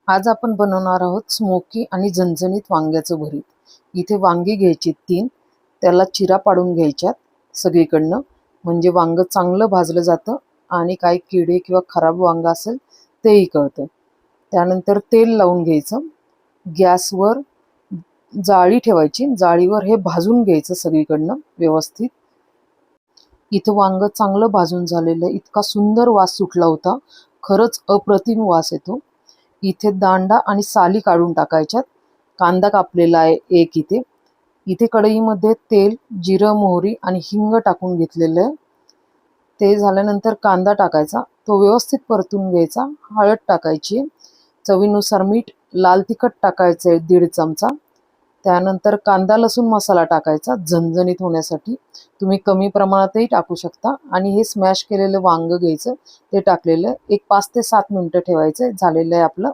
आज आपण बनवणार आहोत स्मोकी आणि झणझणीत वांग्याचं भरीत। इथे वांगी घ्यायची 3, त्याला चिरा पाडून घ्यायच्यात सगळीकडनं, म्हणजे वांग चांगलं भाजलं जातं आणि काही किडे किंवा खराब वांग असेल तेही कळतं। त्यानंतर तेल लावून घ्यायचं, गॅसवर जाळी ठेवायची, जाळीवर हे भाजून घ्यायचं सगळीकडनं व्यवस्थित। इथं वांग चांगलं भाजून झालेलं, इतका सुंदर वास सुटला होता, खरंच अप्रतिम वास येतो। इथे दांडा आणि साली काढून टाकायच्यात। कांदा कापलेला आहे एक इथे। इथे कढईमध्ये तेल, जिरं, मोहरी आणि हिंग टाकून घेतलेलं आहे। ते झाल्यानंतर कांदा टाकायचा, तो व्यवस्थित परतून घ्यायचा। हळद टाकायची, चवीनुसार मीठ, लाल तिखट टाकायचं आहे 1.5 चमचा। त्यानंतर कांदा लसूण मसाला टाकायचा झणझणीत होण्यासाठी, तुम्ही कमी प्रमाणातही टाकू शकता। आणि हे स्मॅश केलेलं वांग घ्यायचं, ते टाकलेलं एक 5 ते 7 मिनिटं ठेवायचं। झालेलं आहे आपलं